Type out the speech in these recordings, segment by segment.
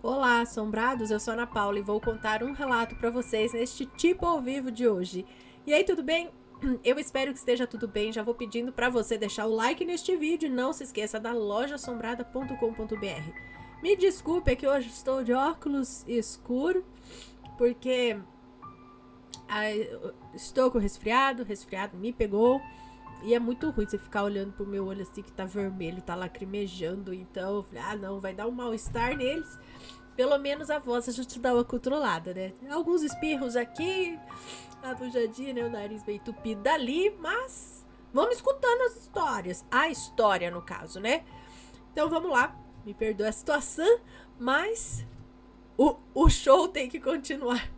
Olá, assombrados, eu sou a Ana Paula e vou contar um relato para vocês neste tipo ao vivo de hoje. E aí, tudo bem? Eu espero que esteja tudo bem. Já vou pedindo para você deixar o like neste vídeo e não se esqueça da lojaassombrada.com.br. Me desculpe, é que hoje estou de óculos escuro porque estou com resfriado, me pegou. E é muito ruim você ficar olhando pro meu olho assim que tá vermelho, tá lacrimejando. Então eu falei, não, vai dar um mal-estar neles. Pelo menos a voz a gente dá uma controlada, né? Alguns espirros aqui, a bujadinha, né? O nariz meio entupido dali, mas vamos escutando as histórias. A história, no caso, né? Então vamos lá. Me perdoa a situação, mas o show tem que continuar.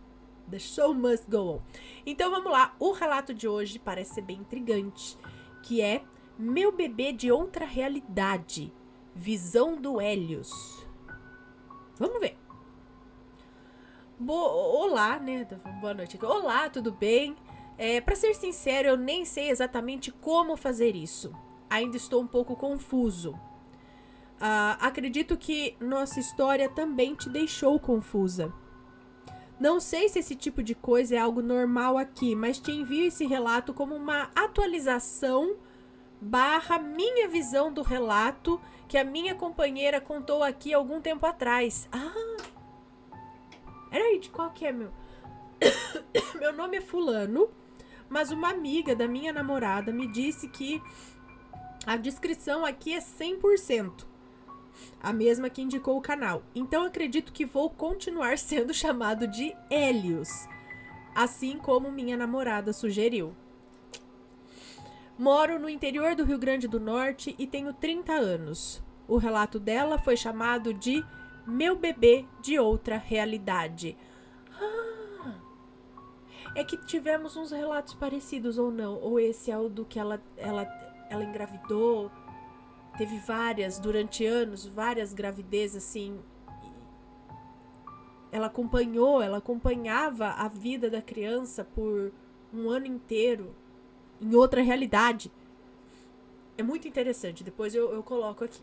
The show must go on. Então vamos lá. O relato de hoje parece ser bem intrigante, que é Meu Bebê de Outra Realidade, Visão do Hélios. Vamos ver. Olá, né? Boa noite. Olá, tudo bem? Pra ser sincero, eu nem sei exatamente como fazer isso. Ainda estou um pouco confuso. Acredito que nossa história também te deixou confusa. Não sei se esse tipo de coisa é algo normal aqui, mas te envio esse relato como uma atualização / minha visão do relato que a minha companheira contou aqui algum tempo atrás. Peraí, de qual que é meu? Meu nome é fulano, mas uma amiga da minha namorada me disse que a descrição aqui é 100%. A mesma que indicou o canal. Então acredito que vou continuar sendo chamado de Hélios, assim como minha namorada sugeriu. Moro no interior do Rio Grande do Norte e tenho 30 anos. O relato dela foi chamado de Meu Bebê de Outra Realidade. É que tivemos uns relatos parecidos ou não? Ou esse é o do que ela engravidou? Teve várias, durante anos, várias gravidezes, assim. Ela acompanhava a vida da criança por um ano inteiro, em outra realidade. É muito interessante, depois eu coloco aqui.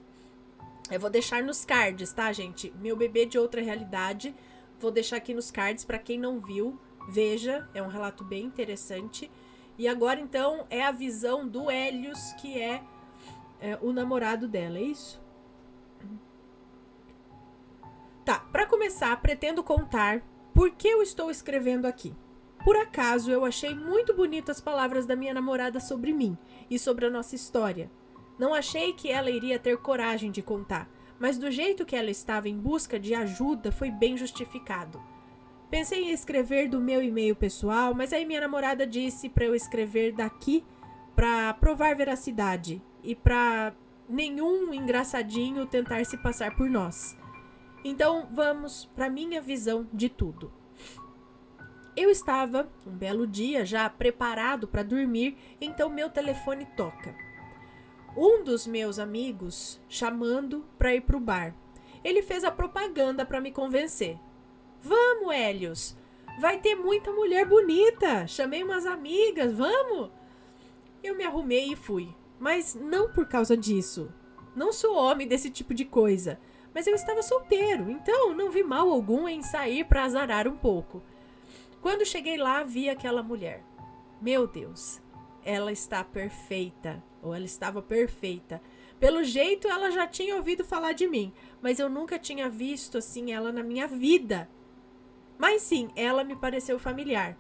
Eu vou deixar nos cards, tá, gente? Meu Bebê de Outra Realidade. Vou deixar aqui nos cards para quem não viu. Veja, é um relato bem interessante. E agora, então, é a visão do Hélios, que é o namorado dela, é isso? Tá, pra começar, pretendo contar por que eu estou escrevendo aqui. Por acaso, eu achei muito bonitas as palavras da minha namorada sobre mim e sobre a nossa história. Não achei que ela iria ter coragem de contar, mas do jeito que ela estava em busca de ajuda foi bem justificado. Pensei em escrever do meu e-mail pessoal, mas aí minha namorada disse pra eu escrever daqui pra provar veracidade e pra nenhum engraçadinho tentar se passar por nós. Então vamos pra minha visão de tudo. Eu estava, um belo dia, já preparado para dormir, então meu telefone toca. Um dos meus amigos chamando para ir pro bar. Ele fez a propaganda para me convencer. Vamos, Hélios! Vai ter muita mulher bonita! Chamei umas amigas, vamos! Eu me arrumei e fui, mas não por causa disso. Não sou homem desse tipo de coisa, mas eu estava solteiro, então não vi mal algum em sair para azarar um pouco. Quando cheguei lá, vi aquela mulher. Meu Deus, ela está perfeita, ou ela estava perfeita. Pelo jeito, ela já tinha ouvido falar de mim, mas eu nunca tinha visto assim ela na minha vida. Mas sim, ela me pareceu familiar.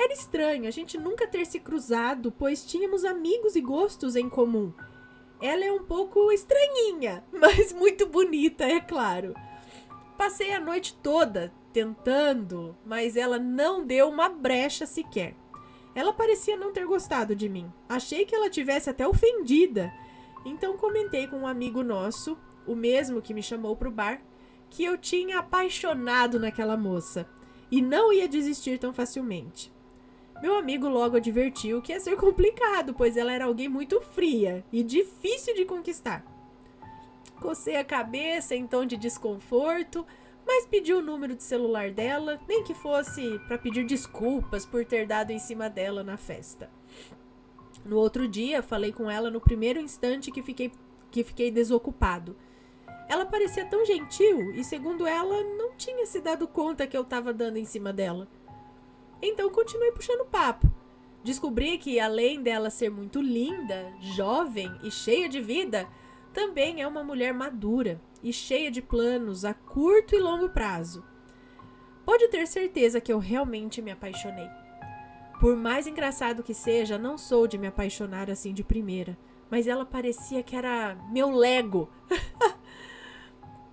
Era estranho a gente nunca ter se cruzado, pois tínhamos amigos e gostos em comum. Ela é um pouco estranhinha, mas muito bonita, é claro. Passei a noite toda tentando, mas ela não deu uma brecha sequer. Ela parecia não ter gostado de mim. Achei que ela tivesse até ofendida. Então comentei com um amigo nosso, o mesmo que me chamou pro bar, que eu tinha apaixonado naquela moça e não ia desistir tão facilmente. Meu amigo logo advertiu que ia ser complicado, pois ela era alguém muito fria e difícil de conquistar. Cocei a cabeça em tom de desconforto, mas pedi o número de celular dela, nem que fosse para pedir desculpas por ter dado em cima dela na festa. No outro dia, falei com ela no primeiro instante que fiquei desocupado. Ela parecia tão gentil e, segundo ela, não tinha se dado conta que eu estava dando em cima dela. Então continuei puxando papo. Descobri que, além dela ser muito linda, jovem e cheia de vida, também é uma mulher madura e cheia de planos a curto e longo prazo. Pode ter certeza que eu realmente me apaixonei. Por mais engraçado que seja, não sou de me apaixonar assim de primeira, mas ela parecia que era meu Lego.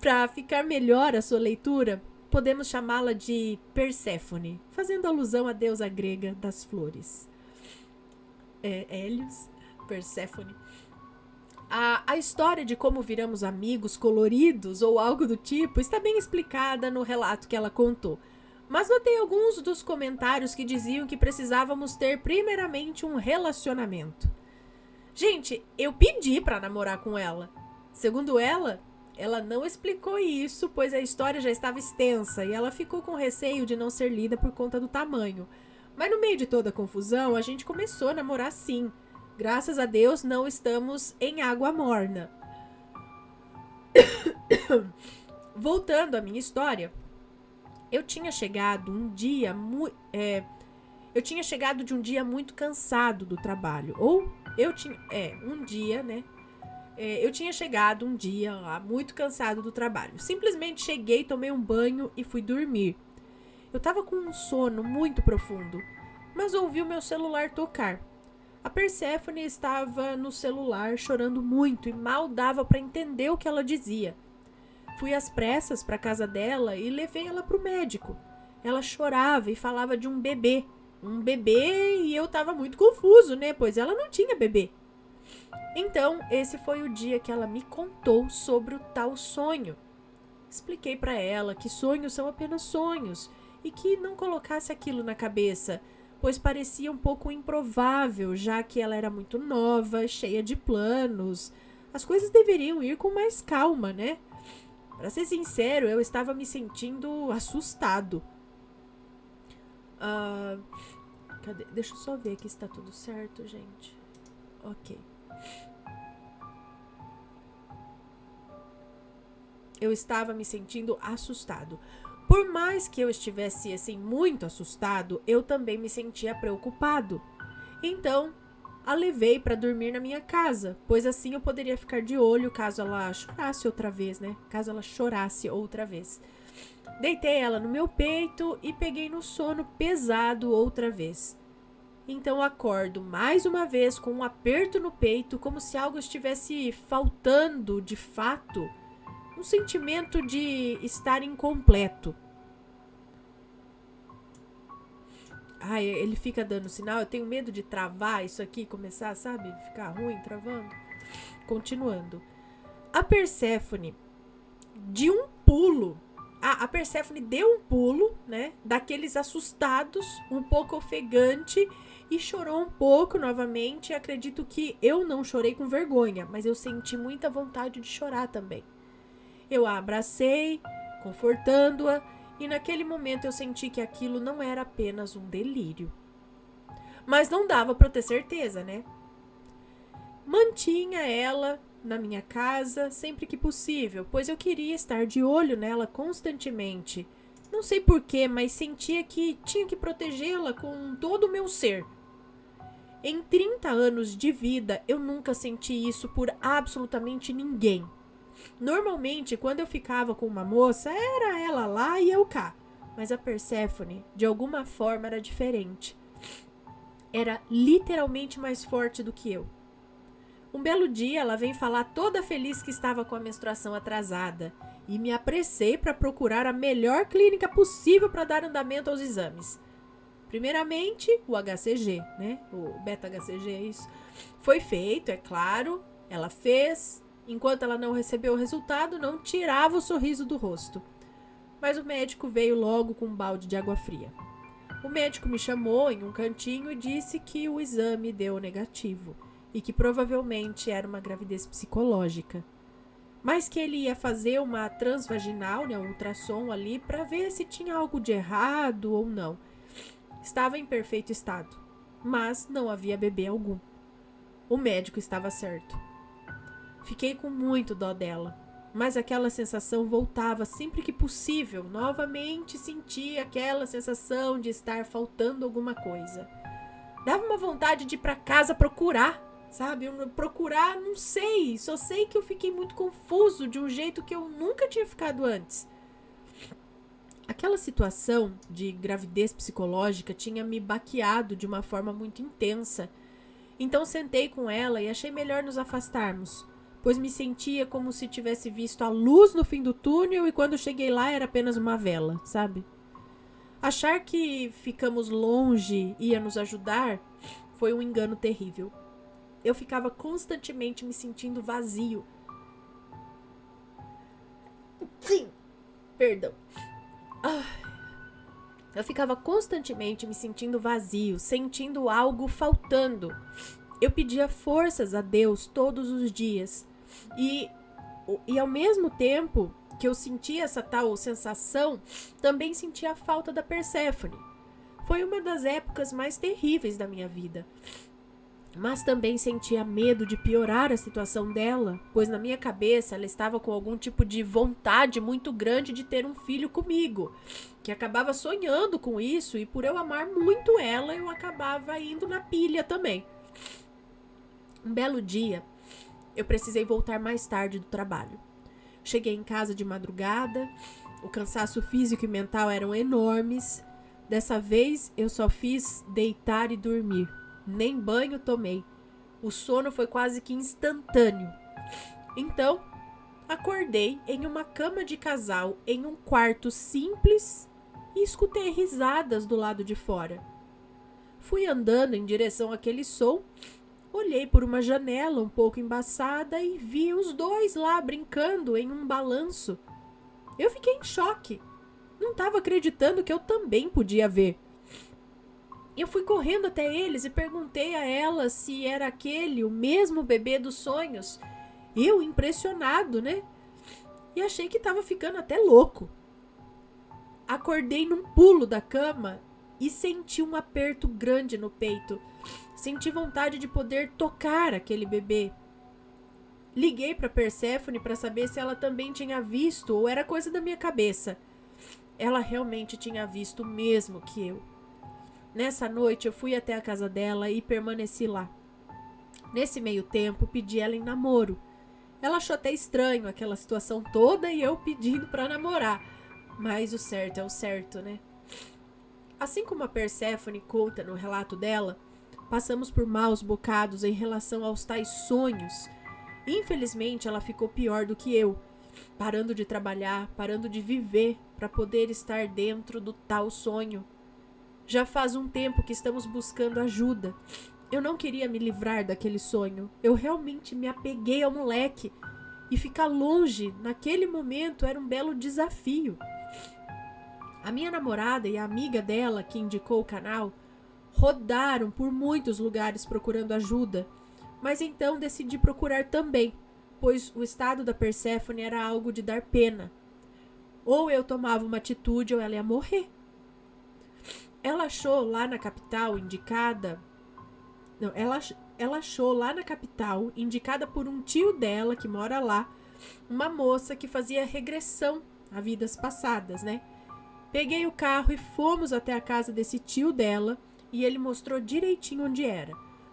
Para ficar melhor a sua leitura, podemos chamá-la de Perséfone, fazendo alusão à deusa grega das flores. Hélios, Perséfone. A história de como viramos amigos coloridos ou algo do tipo está bem explicada no relato que ela contou. Mas notei alguns dos comentários que diziam que precisávamos ter primeiramente um relacionamento. Gente, eu pedi para namorar com ela. Segundo ela não explicou isso, pois a história já estava extensa e ela ficou com receio de não ser lida por conta do tamanho. Mas no meio de toda a confusão, a gente começou a namorar sim. Graças a Deus, não estamos em água morna. Voltando à minha história, eu tinha chegado de um dia muito cansado do trabalho. Eu tinha chegado um dia lá muito cansado do trabalho. Simplesmente cheguei, tomei um banho e fui dormir. Eu tava com um sono muito profundo, mas ouvi o meu celular tocar. A Perséfone estava no celular chorando muito e mal dava para entender o que ela dizia. Fui às pressas para casa dela e levei ela para o médico. Ela chorava e falava de um bebê. E eu estava muito confuso, né? Pois ela não tinha bebê. Então, esse foi o dia que ela me contou sobre o tal sonho. Expliquei para ela que sonhos são apenas sonhos e que não colocasse aquilo na cabeça, pois parecia um pouco improvável, já que ela era muito nova, cheia de planos. As coisas deveriam ir com mais calma, né? Pra ser sincero, eu estava me sentindo assustado. Cadê? Deixa eu só ver aqui se tá tudo certo, gente. Ok. Eu estava me sentindo assustado. Por mais que eu estivesse, assim, muito assustado, eu também me sentia preocupado. Então, a levei para dormir na minha casa, pois assim eu poderia ficar de olho caso ela chorasse outra vez, né? Caso ela chorasse outra vez. Deitei ela no meu peito e peguei no sono pesado outra vez. Então acordo mais uma vez com um aperto no peito, como se algo estivesse faltando de fato. Um sentimento de estar incompleto. Ele fica dando sinal. Eu tenho medo de travar isso aqui, começar, sabe? Ficar ruim, travando. Continuando. A Perséfone, de um pulo. A Perséfone deu um pulo, né? Daqueles assustados, um pouco ofegante, e chorou um pouco novamente. Acredito que eu não chorei com vergonha, mas eu senti muita vontade de chorar também. Eu a abracei, confortando-a, e naquele momento eu senti que aquilo não era apenas um delírio. Mas não dava para eu ter certeza, né? Mantinha ela na minha casa sempre que possível, pois eu queria estar de olho nela constantemente. Não sei porquê, mas sentia que tinha que protegê-la com todo o meu ser. Em 30 anos de vida, eu nunca senti isso por absolutamente ninguém. Normalmente, quando eu ficava com uma moça, era ela lá e eu cá. Mas a Perséfone, de alguma forma, era diferente. Era literalmente mais forte do que eu. Um belo dia, ela vem falar toda feliz que estava com a menstruação atrasada. E me apressei para procurar a melhor clínica possível para dar andamento aos exames. Primeiramente, o HCG, né? O beta-HCG, é isso. Foi feito, é claro. Ela fez. Enquanto ela não recebeu o resultado, não tirava o sorriso do rosto. Mas o médico veio logo com um balde de água fria. O médico me chamou em um cantinho e disse que o exame deu negativo e que provavelmente era uma gravidez psicológica. Mas que ele ia fazer uma transvaginal, né, um ultrassom ali, para ver se tinha algo de errado ou não. Estava em perfeito estado, mas não havia bebê algum. O médico estava certo. Fiquei com muito dó dela, mas aquela sensação voltava sempre que possível. Novamente sentia aquela sensação de estar faltando alguma coisa. Dava uma vontade de ir para casa procurar, sabe? Procurar, não sei. Só sei que eu fiquei muito confuso de um jeito que eu nunca tinha ficado antes. Aquela situação de gravidez psicológica tinha me baqueado de uma forma muito intensa. Então sentei com ela e achei melhor nos afastarmos, pois me sentia como se tivesse visto a luz no fim do túnel e quando cheguei lá era apenas uma vela, sabe? Achar que ficamos longe ia nos ajudar foi um engano terrível. Eu ficava constantemente me sentindo vazio. Sim, perdão. Eu ficava constantemente me sentindo vazio, sentindo algo faltando. Eu pedia forças a Deus todos os dias. E ao mesmo tempo que eu sentia essa tal sensação, também sentia a falta da Perséfone. Foi uma das épocas mais terríveis da minha vida. Mas também sentia medo de piorar a situação dela, pois na minha cabeça ela estava com algum tipo de vontade muito grande de ter um filho comigo, que acabava sonhando com isso, e por eu amar muito ela, eu acabava indo na pilha também. Um belo dia, eu precisei voltar mais tarde do trabalho. Cheguei em casa de madrugada, o cansaço físico e mental eram enormes. Dessa vez, eu só fiz deitar e dormir. Nem banho tomei. O sono foi quase que instantâneo. Então, acordei em uma cama de casal em um quarto simples e escutei risadas do lado de fora. Fui andando em direção àquele som, olhei por uma janela um pouco embaçada e vi os dois lá brincando em um balanço. Eu fiquei em choque. Não estava acreditando que eu também podia ver. Eu fui correndo até eles e perguntei a ela se era aquele o mesmo bebê dos sonhos. Eu, impressionado, né? E achei que estava ficando até louco. Acordei num pulo da cama e senti um aperto grande no peito. Senti vontade de poder tocar aquele bebê. Liguei para Perséfone para saber se ela também tinha visto ou era coisa da minha cabeça. Ela realmente tinha visto o mesmo que eu. Nessa noite eu fui até a casa dela e permaneci lá. Nesse meio tempo pedi ela em namoro. Ela achou até estranho aquela situação toda e eu pedindo para namorar. Mas o certo é o certo, né? Assim como a Perséfone conta no relato dela, passamos por maus bocados em relação aos tais sonhos. Infelizmente ela ficou pior do que eu, parando de trabalhar, parando de viver para poder estar dentro do tal sonho. Já faz um tempo que estamos buscando ajuda. Eu não queria me livrar daquele sonho. Eu realmente me apeguei ao moleque. E ficar longe, naquele momento, era um belo desafio. A minha namorada e a amiga dela, que indicou o canal, rodaram por muitos lugares procurando ajuda. Mas então decidi procurar também, pois o estado da Perséfone era algo de dar pena. Ou eu tomava uma atitude ou ela ia morrer. Ela achou lá na capital indicada por um tio dela que mora lá, uma moça que fazia regressão a vidas passadas, né? Peguei o carro e fomos até a casa desse tio dela e ele mostrou direitinho onde era.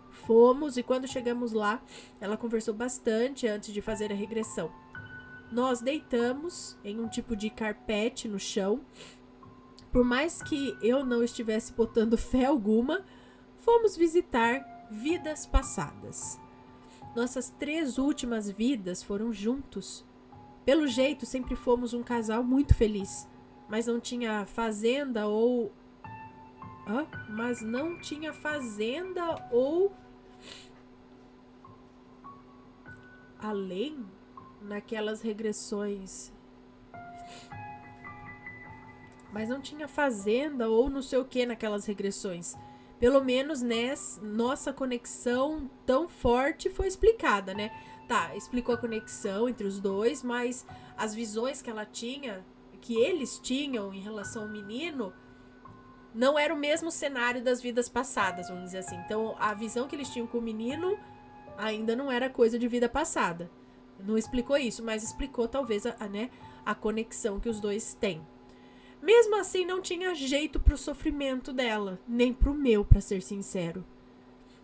Fomos e quando chegamos lá, ela conversou bastante antes de fazer a regressão. Nós deitamos em um tipo de carpete no chão. Por mais que eu não estivesse botando fé alguma, fomos visitar vidas passadas. Nossas 3 últimas vidas foram juntos. Pelo jeito, sempre fomos um casal muito feliz, mas não tinha fazenda ou... além naquelas regressões... Mas não tinha fazenda ou não sei o que naquelas regressões. Pelo menos nossa conexão tão forte foi explicada, né? Tá, explicou a conexão entre os dois, mas as visões que ela tinha, que eles tinham em relação ao menino, não era o mesmo cenário das vidas passadas, vamos dizer assim. Então, a visão que eles tinham com o menino ainda não era coisa de vida passada. Não explicou isso, mas explicou talvez a conexão que os dois têm. Mesmo assim, não tinha jeito pro sofrimento dela, nem pro meu, pra ser sincero.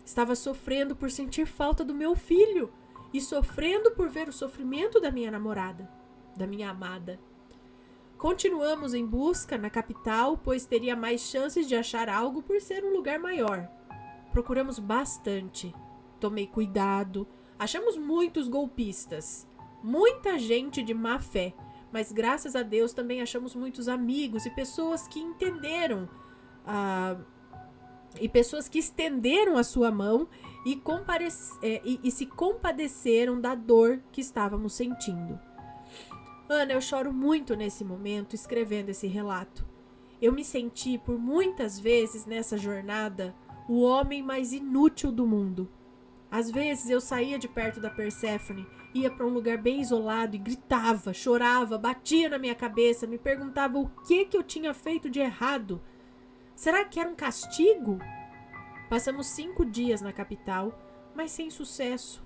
Estava sofrendo por sentir falta do meu filho e sofrendo por ver o sofrimento da minha namorada, da minha amada. Continuamos em busca na capital, pois teria mais chances de achar algo por ser um lugar maior. Procuramos bastante. Tomei cuidado. Achamos muitos golpistas. Muita gente de má fé. Mas graças a Deus também achamos muitos amigos e pessoas que entenderam e pessoas que estenderam a sua mão e se compadeceram da dor que estávamos sentindo. Ana, eu choro muito nesse momento escrevendo esse relato. Eu me senti por muitas vezes nessa jornada o homem mais inútil do mundo. Às vezes eu saía de perto da Perséfone, ia para um lugar bem isolado e gritava, chorava, batia na minha cabeça, me perguntava o que eu tinha feito de errado. Será que era um castigo? Passamos 5 dias na capital, mas sem sucesso.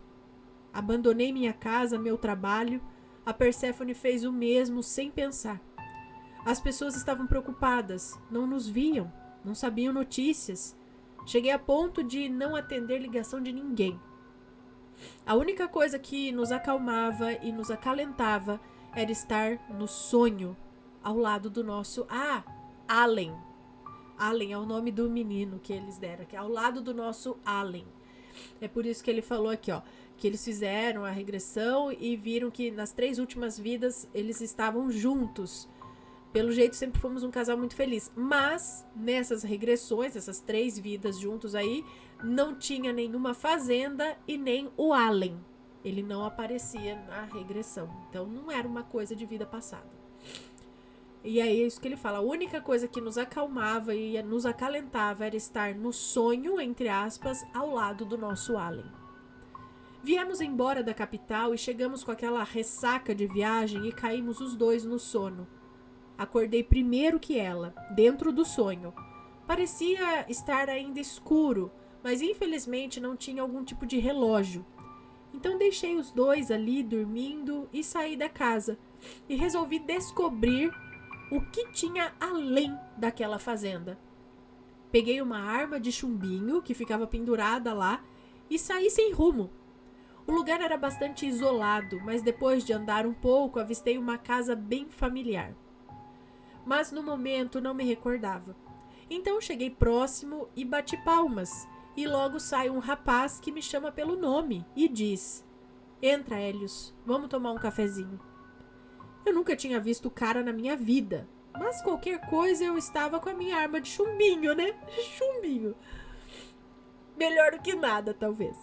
Abandonei minha casa, meu trabalho. A Perséfone fez o mesmo sem pensar. As pessoas estavam preocupadas, não nos viam, não sabiam notícias. Cheguei a ponto de não atender ligação de ninguém. A única coisa que nos acalmava e nos acalentava era estar no sonho, ao lado do nosso Allen. Allen é o nome do menino que eles deram, que é ao lado do nosso Allen. É por isso que ele falou aqui, que eles fizeram a regressão e viram que nas 3 últimas vidas eles estavam juntos. Pelo jeito, sempre fomos um casal muito feliz. Mas, nessas regressões, essas 3 vidas juntos aí, não tinha nenhuma fazenda e nem o Allen. Ele não aparecia na regressão. Então, não era uma coisa de vida passada. E aí, é isso que ele fala. A única coisa que nos acalmava e nos acalentava era estar no sonho, entre aspas, ao lado do nosso Allen. Viemos embora da capital e chegamos com aquela ressaca de viagem e caímos os dois no sono. Acordei primeiro que ela, dentro do sonho. Parecia estar ainda escuro, mas infelizmente não tinha algum tipo de relógio. Então deixei os dois ali dormindo e saí da casa. E resolvi descobrir o que tinha além daquela fazenda. Peguei uma arma de chumbinho que ficava pendurada lá e saí sem rumo. O lugar era bastante isolado, mas depois de andar um pouco avistei uma casa bem familiar. Mas no momento não me recordava. Então cheguei próximo e bati palmas, e logo sai um rapaz que me chama pelo nome e diz: "Entra, Hélios, vamos tomar um cafezinho." Eu nunca tinha visto o cara na minha vida, mas qualquer coisa eu estava com a minha arma de chumbinho, né? Chumbinho. Melhor do que nada, talvez.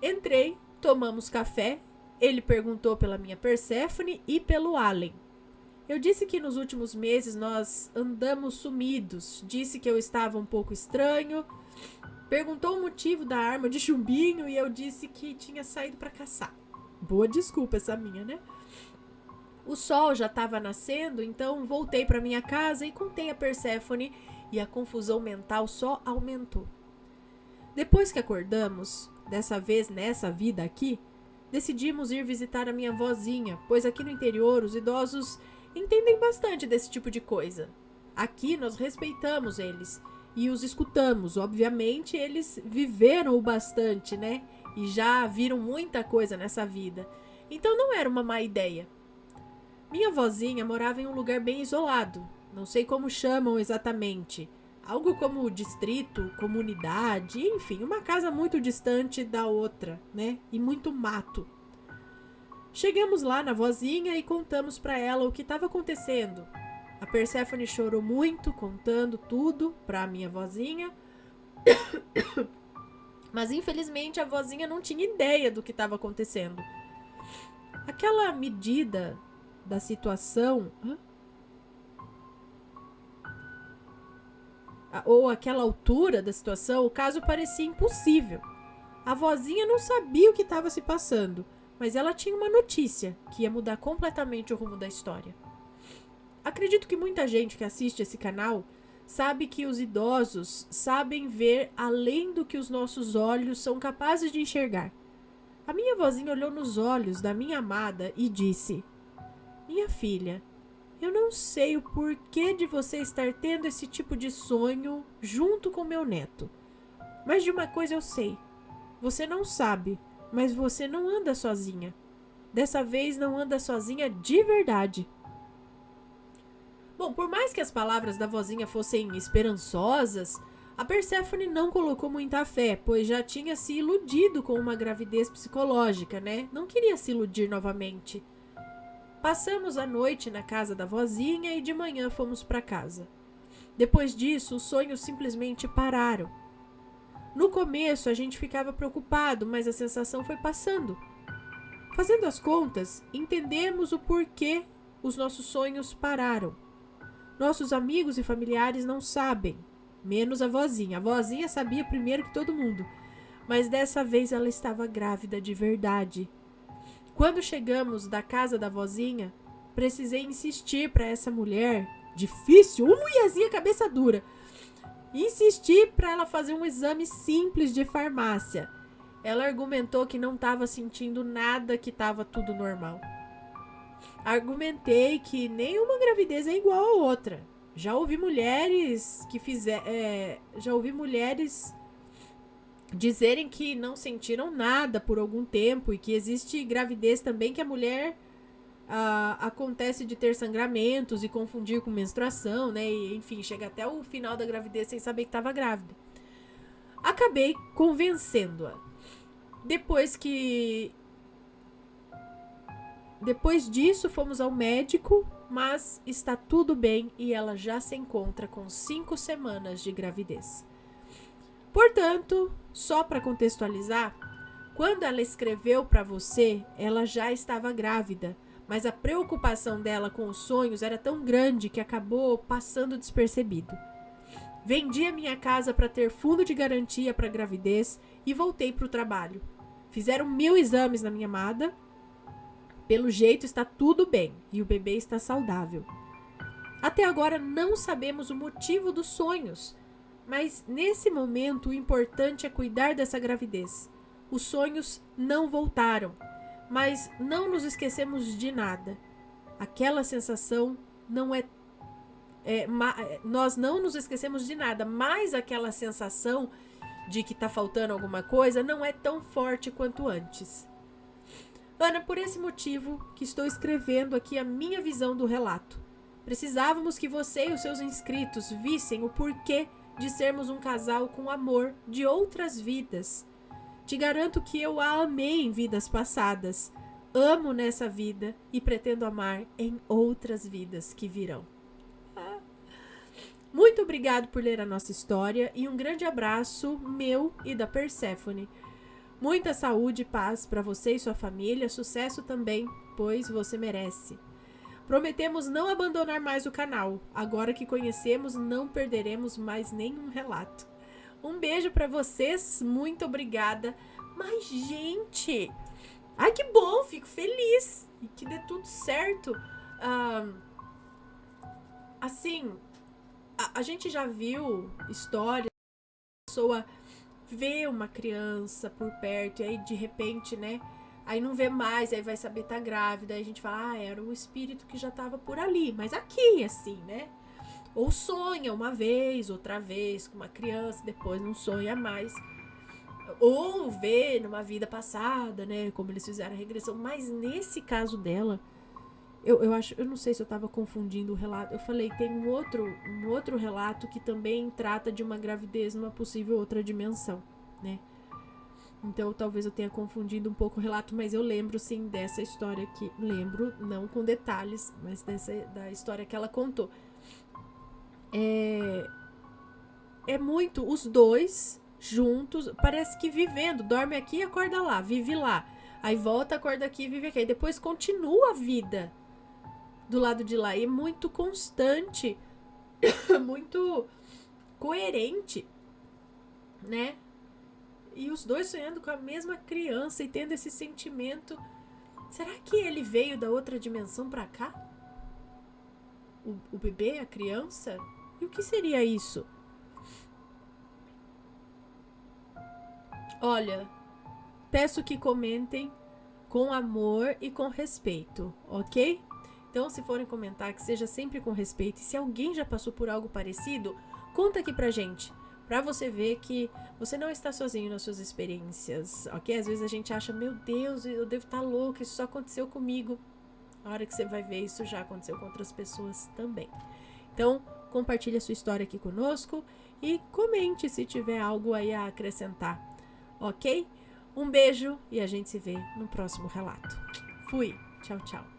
Entrei, tomamos café, ele perguntou pela minha Perséfone e pelo Allen. Eu disse que nos últimos meses nós andamos sumidos, disse que eu estava um pouco estranho, perguntou o motivo da arma de chumbinho e eu disse que tinha saído para caçar. Boa desculpa essa minha, né? O sol já estava nascendo, então voltei para minha casa e contei a Perséfone e a confusão mental só aumentou. Depois que acordamos, dessa vez nessa vida aqui, decidimos ir visitar a minha vozinha, pois aqui no interior os idosos entendem bastante desse tipo de coisa. Aqui nós respeitamos eles e os escutamos. Obviamente eles viveram o bastante, né? E já viram muita coisa nessa vida. Então não era uma má ideia. Minha vozinha morava em um lugar bem isolado. Não sei como chamam exatamente. Algo como distrito, comunidade, enfim, uma casa muito distante da outra, né? E muito mato. Chegamos lá na vozinha e contamos para ela o que estava acontecendo. A Perséfone chorou muito, contando tudo para a minha vozinha. Mas infelizmente a vozinha não tinha ideia do que estava acontecendo. Aquela medida da situação, ou aquela altura da situação, o caso parecia impossível. A vozinha não sabia o que estava se passando, mas ela tinha uma notícia que ia mudar completamente o rumo da história. Acredito que muita gente que assiste esse canal sabe que os idosos sabem ver além do que os nossos olhos são capazes de enxergar. A minha vozinha olhou nos olhos da minha amada e disse: minha filha, eu não sei o porquê de você estar tendo esse tipo de sonho junto com meu neto. Mas de uma coisa eu sei. Você não sabe, mas você não anda sozinha. Dessa vez não anda sozinha de verdade. Bom, por mais que as palavras da vozinha fossem esperançosas, a Perséfone não colocou muita fé, pois já tinha se iludido com uma gravidez psicológica, né? Não queria se iludir novamente. Passamos a noite na casa da vozinha e de manhã fomos para casa. Depois disso, os sonhos simplesmente pararam. No começo, a gente ficava preocupado, mas a sensação foi passando. Fazendo as contas, entendemos o porquê os nossos sonhos pararam. Nossos amigos e familiares não sabem, menos a vozinha. A vozinha sabia primeiro que todo mundo, mas dessa vez ela estava grávida de verdade. Quando chegamos da casa da vozinha, precisei insistir para essa mulher, difícil, uma mulherzinha cabeça dura, insistir para ela fazer um exame simples de farmácia. Ela argumentou que não estava sentindo nada, que estava tudo normal. Argumentei que nenhuma gravidez é igual a outra. Já ouvi mulheres dizerem que não sentiram nada por algum tempo e que existe gravidez também que a mulher acontece de ter sangramentos e confundir com menstruação, né? E, enfim, chega até o final da gravidez sem saber que estava grávida. Acabei convencendo-a. Depois disso, fomos ao médico, mas está tudo bem e ela já se encontra com 5 semanas de gravidez. Portanto, só para contextualizar, quando ela escreveu para você, ela já estava grávida, mas a preocupação dela com os sonhos era tão grande que acabou passando despercebido. Vendi a minha casa para ter fundo de garantia para a gravidez e voltei para o trabalho. Fizeram 1000 exames na minha amada. Pelo jeito está tudo bem e o bebê está saudável. Até agora não sabemos o motivo dos sonhos, mas nesse momento o importante é cuidar dessa gravidez. Os sonhos não voltaram, mas não nos esquecemos de nada. Aquela sensação não nós não nos esquecemos de nada, mas aquela sensação de que está faltando alguma coisa não é tão forte quanto antes. Ana, por esse motivo que estou escrevendo aqui a minha visão do relato. Precisávamos que você e os seus inscritos vissem o porquê de sermos um casal com amor de outras vidas. Te garanto que eu a amei em vidas passadas, amo nessa vida e pretendo amar em outras vidas que virão. Muito obrigado por ler a nossa história e um grande abraço meu e da Perséfone. Muita saúde e paz para você e sua família, sucesso também, pois você merece. Prometemos não abandonar mais o canal. Agora que conhecemos, não perderemos mais nenhum relato. Um beijo para vocês, muito obrigada. Mas, gente, ai que bom, fico feliz e que dê tudo certo. Assim, a gente já viu histórias de pessoa ver uma criança por perto e aí de repente, né? Aí não vê mais, aí vai saber tá grávida, aí a gente fala, era o espírito que já tava por ali, mas aqui, assim, né? Ou sonha uma vez, outra vez com uma criança, depois não sonha mais. Ou vê numa vida passada, né? Como eles fizeram a regressão. Mas nesse caso dela, eu não sei se eu tava confundindo o relato. Eu falei, tem um outro relato que também trata de uma gravidez numa possível outra dimensão, né? Então talvez eu tenha confundido um pouco o relato, mas eu lembro sim dessa história aqui. Lembro, não com detalhes, mas da história que ela contou. É muito os dois juntos, parece que vivendo, dorme aqui e acorda lá, vive lá. Aí volta, acorda aqui e vive aqui. Aí depois continua a vida do lado de lá. E é muito constante, muito coerente, né? E os dois sonhando com a mesma criança e tendo esse sentimento. Será que ele veio da outra dimensão pra cá? O bebê, a criança? E o que seria isso? Olha, peço que comentem com amor e com respeito, ok? Então, se forem comentar, que seja sempre com respeito. E se alguém já passou por algo parecido, conta aqui pra gente. Pra você ver que você não está sozinho nas suas experiências, ok? Às vezes a gente acha, meu Deus, eu devo estar louca, isso só aconteceu comigo. A hora que você vai ver, isso já aconteceu com outras pessoas também. Então, compartilhe a sua história aqui conosco e comente se tiver algo aí a acrescentar, ok? Um beijo e a gente se vê no próximo relato. Fui! Tchau, tchau!